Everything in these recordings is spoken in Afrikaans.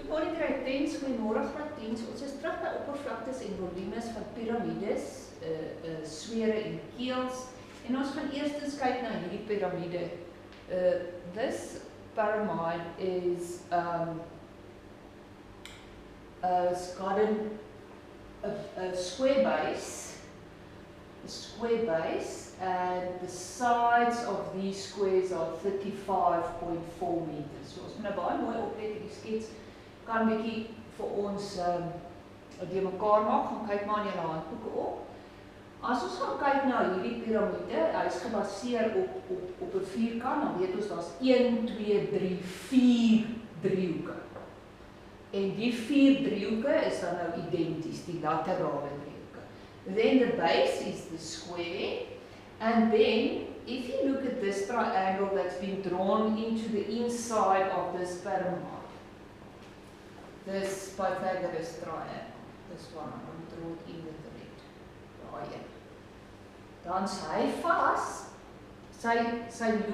Goedemorgen Tens, goeiemorgen graad 10. Ons is terug by oppervlaktes en volumes van piramides, sfere en keels. En ons gaan eerstens kyk na hierdie piramide. This pyramid is it's got a square base, and the sides of these squares are 35.4 meters. So ons moet nou baie mooi oplet, die skets kan bietjie vir ons die mekaar maak, gaan kyk maar in julle handboeke op. As ons gaan kyk na hierdie piramide, hy is gebaseer op 'n vierkant, dan weet ons daar's 1, 2, 3, 4 driehoeke. En die 4 driehoeke is dan nou identies, die laterale driehoeke. Then the base is the square, and then if you look at this triangle that's been drawn into the inside of this pyramid, this Pythagoras triangle, this one, I'm going to draw it in with the red. Dan is hy vas, sy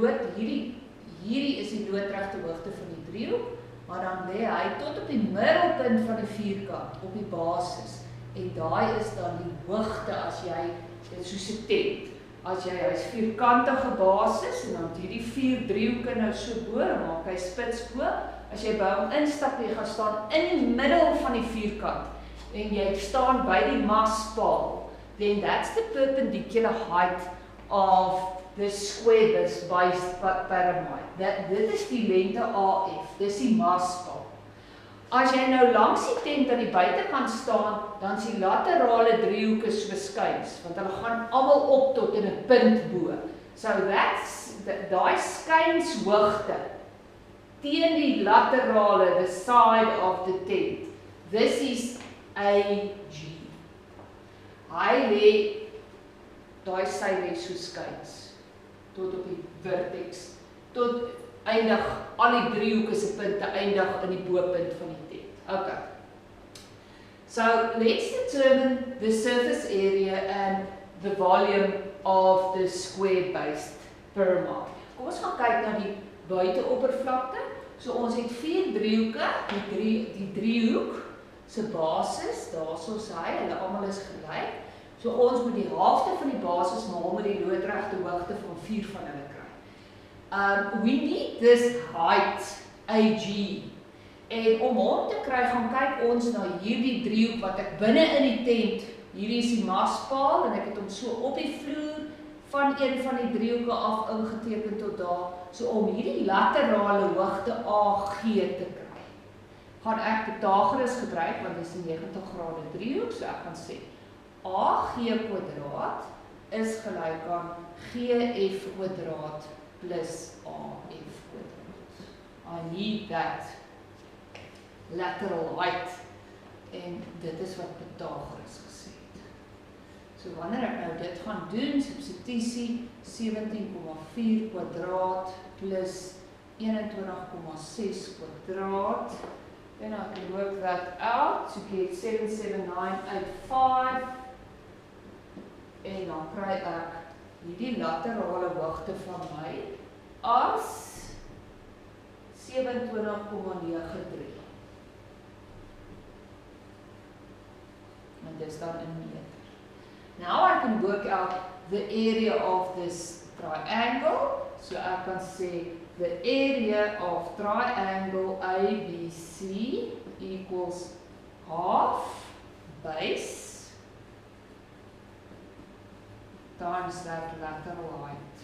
lood, hierdie is die loodregte hoogte van die driehoek, maar dan lê hy tot op die middelpunt van die vierkant, op die basis, en daai is dan die hoogte as jy, dit is soos 'n tent, as jy hy's vierkantige basis, en dan hierdie 4 driehoeke nou so bo, dan maak hy spits bo, as jy by hom instap, jy gaan staan in die middel van die vierkant, en jy staan by die maspaal, then that's the perpendicular height of the square base pyramid. Dit is die lengte AF, dis die maspaal. As jy nou langs die tent aan die buitekant staan, dan is die laterale driehoeke so skuins, want hulle gaan almal op tot in 'n punt bo. So daai skynshoogte teen die laterale, the side of the tent. This is AG. Hy lê, daai sy lê so skuins, tot op die vertex, tot eindig, al die driehoeke se punte eindig in die bopunt van die tent. Okay. So let's determine the surface area and the volume of the square-based pyramid. Kom ons gaan kyk na die buiteoppervlakte. So ons het 4 driehoeke, die driehoek se basis, daarso is hy, hulle almal is gelyk. So ons moet die helfte van die basis maal met die loodregte hoogte van 4 van hulle kry. We need this height, AG. En om hom te kry, gaan kyk ons na hierdie driehoek wat ek binne in die tent, hierdie is die maspaal, en ek het hom so op die vloer van een van die driehoeke af ingeteken tot daar, so om hierdie laterale hoogte AG te kry, gaan ek Pythagoras gebruik, want dit is 'n 90 grade driehoek, so ek gaan sê, AG kwadraat is gelyk aan GF kwadraat plus AF kwadraat. I need that lateral height, en dit is wat Pythagoras gesê het. So wanneer ek nou dit gaan doen, substitusie 17,4 kwadraat plus 21,6 kwadraat, then I can work that out to get 77985, en dan kry ek hierdie laterale hoogte van my as 27,93. En dis dan in meter. Now I can work out the area of this triangle. So ek kan sê the area of triangle ABC equals half base times that lateral height.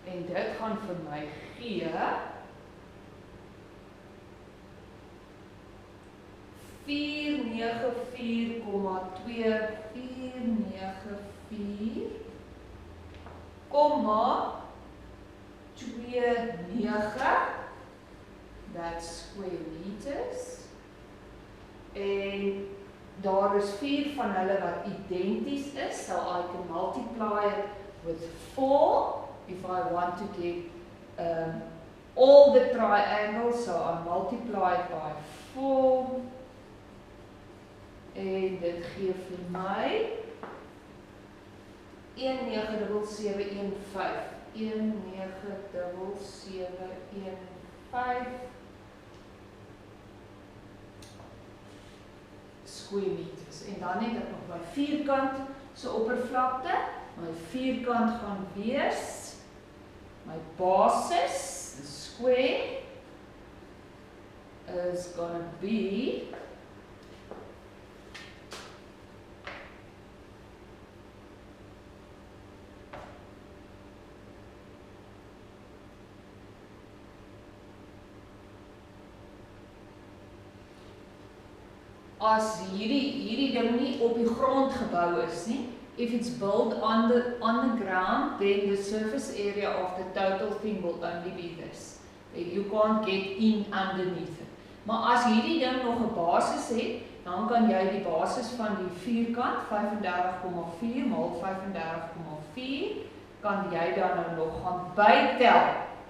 En dit gaan vir my gee 494,29, that's square meters, en daar is 4 van hulle wat identies is, so I can multiply it with 4 if I want to get all the triangles, so I multiply it by 4, en dit gee vir my 19715, 19715 97715 square meters. En dan het ek nog my vierkant se oppervlakte. My vierkant gaan wees my basis, the square is gonna be as hierdie ding nie op die grond gebou is nie. If it's built on the ground, then the surface area of the total thing will only be this. You can't get in underneath it. Maar as hierdie ding nog 'n basis het, dan kan jy die basis van die vierkant 35,4 maal 35,4 kan jy dan nou nog gaan bytel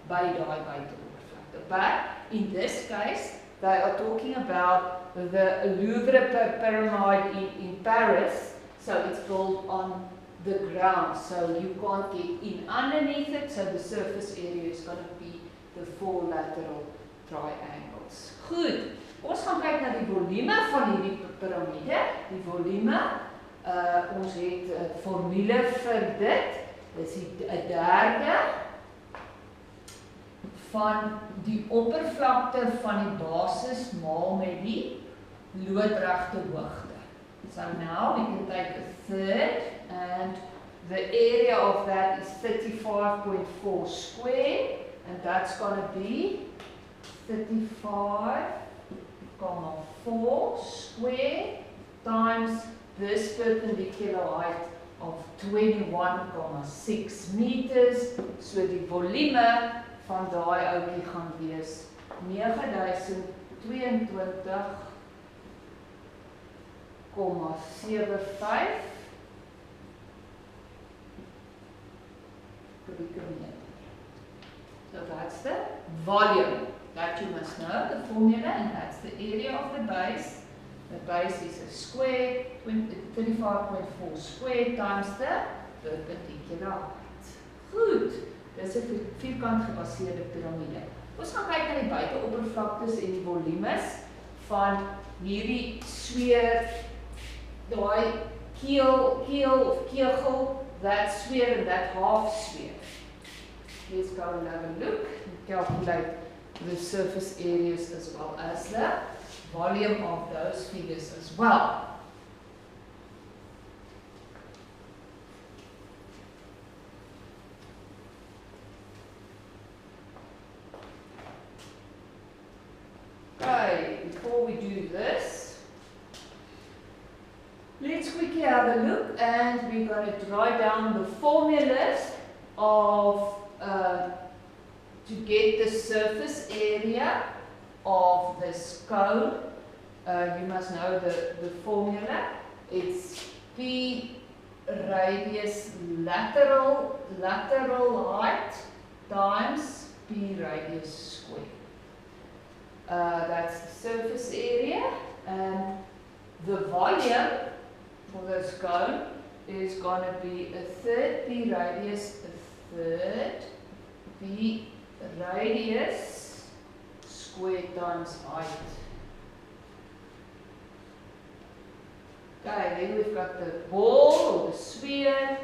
by daai buiteoppervlakte. But in this case, they are talking about the Louvre Pyramide in Paris. So it's built on the ground, so you can't get in underneath it, so the surface area is going to be the 4 lateral triangles. Goed, ons gaan kyk na die volume van hierdie piramide. Die volume, ons het 'n formule vir dit. Dit is 'n derde van die oppervlakte van die basis maal met die loodregte hoogte. So now we can take a third, and the area of that is 35.4 square, and that's going to be 35,4 square times this perpendicular height of 21,6 meters. So die volume van daai ouetjie gaan wees 9022,75 kubieke meter. So that's the volume that you must know, the formula, and that's the area of the base. The base is a square, 35.4 square times the perpendicular height. Goed, dis 'n vierkant gebaseerde piramide. Ons gaan kyk na die buiteoppervlaktes en die volumes van hierdie sfeer, daai kegel, that sphere and that half sphere. Let's go and have a look and calculate the surface areas as well as the volume of those figures as well. Okay, before we do this, let's quickly have a look, and we're going to write down the formulas of to get the surface area of this cone. You must know the formula. It's P radius lateral height times P radius square. That's the surface area, and the volume for this cone is going to be a third P radius, a third P radius squared times height. Okay, then we've got the ball or the sphere.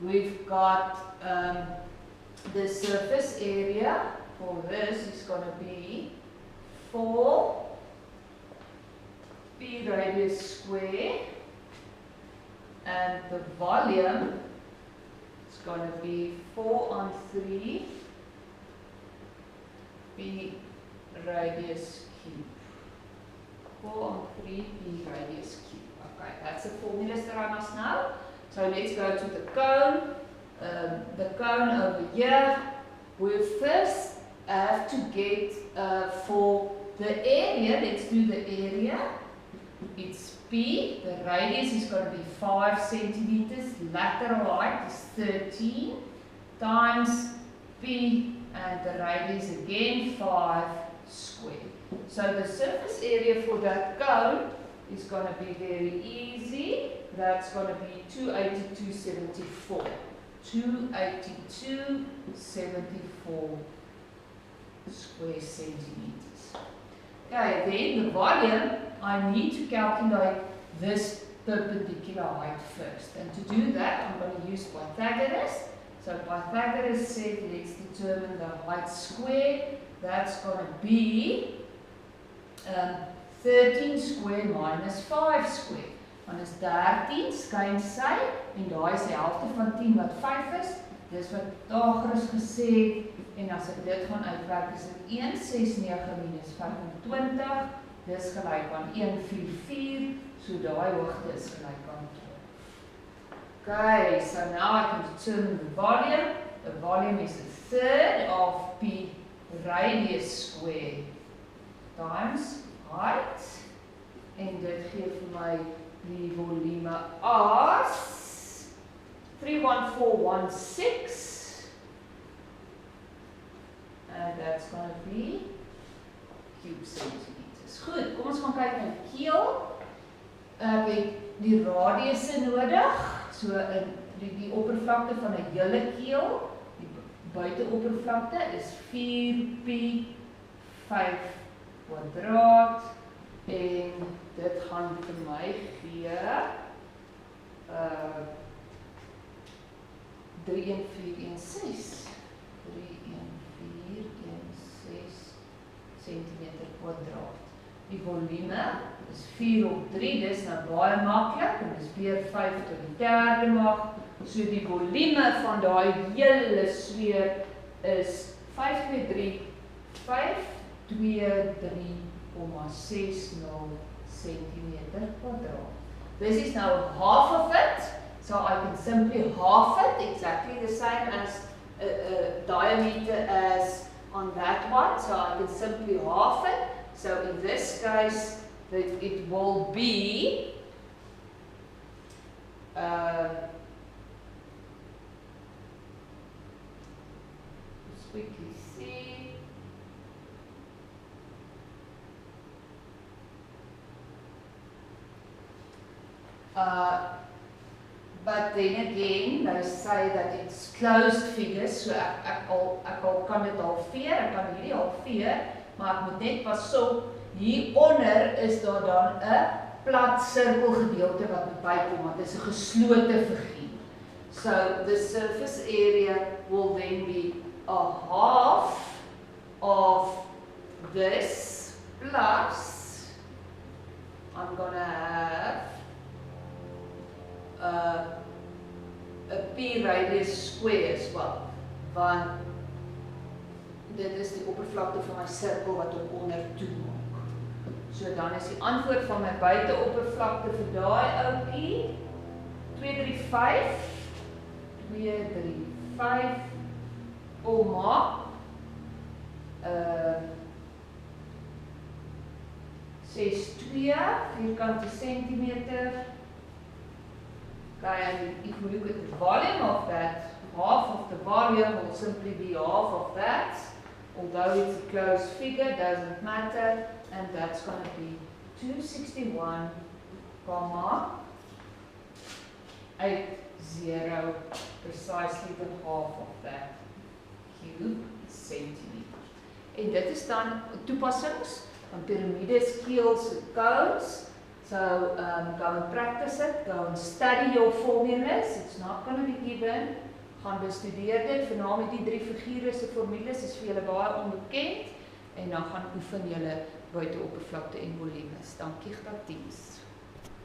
We've got the surface area for this is going to be 4 P radius square, and the volume is going to be 4 on 3 P radius cube. 4 on 3 P radius cube. Okay, that's the formulas that I must know. So let's go to the cone. The cone over here. We first have to get for the area. Let's do the area. It's P. The radius is going to be 5 centimeters. Lateral height is 13 times P, and the radius again 5 squared. So the surface area for that cone is going to be very easy. That's going to be 282.74. 282.74 square centimeters. Okay, then the volume, I need to calculate this perpendicular height first. And to do that, I'm going to use Pythagoras. So Pythagoras said, let's determine the height square. That's going to be 13 square minus 5 square. Dan is 13 skyn sy, en daai is die helfte van 10 wat 5 is. Dis wat Pythagoras gesê het, en as ek dit gaan uitwerk, is dit 169 minus 25, dis gelyk aan 144, so daai hoogte is gelyk aan 12. Okay, so now I can determine the volume. The volume is a third of P radius square times height, en dit gee vir my die volume as 31416, and that's going to be cube centimeters. Goed, kom ons gaan kyk na die keel. Ek het die radiusse nodig, so die oppervlakte van 'n hele keel, die buiteoppervlakte is 4pi 5 kwadraat, en dit gaan vir my gee 31416 centimeter kwadraat. Die volume is 4 op 3, dis nou baie maklik, en dis weer 5 tot die derde mag, so die volume van daai hele sfeer is 523,60 centimeter kwadraat. This is now half of it, so I can simply half it, exactly the same as diameter as on that one, so I can simply half it. So in this case, it will be let's quickly see. But then again, they say that it's closed figures, so ek kan dit halveer, ek kan hierdie halveer, maar ek moet net pas op, hieronder is daar dan 'n plat sirkelgedeelte wat moet bykom, want dit is 'n geslote figuur. So the surface area will then be a half of this plus, I'm gonna have a P radius square as well, want dit is die oppervlakte van my sirkel wat hom onder toe maak. So dan is die antwoord van my buiteoppervlakte vir daai ouetjie 235 62 vierkante centimeter. Okay, and if we look at the volume of that, half of the volume will simply be half of that, although it's a closed figure, doesn't matter, and that's going to be 261,80, precisely the half of that cube centimeter. En dit is dan toepassings van piramides, keels, cones. So go and practice it, go and study your formulas. It's not going to be given. Gaan bestudeer dit, veral met die 3 figure se formules is vir julle baie onbekend, en dan gaan oefen julle buiteoppervlakte en volumes. Dankie, tot diens.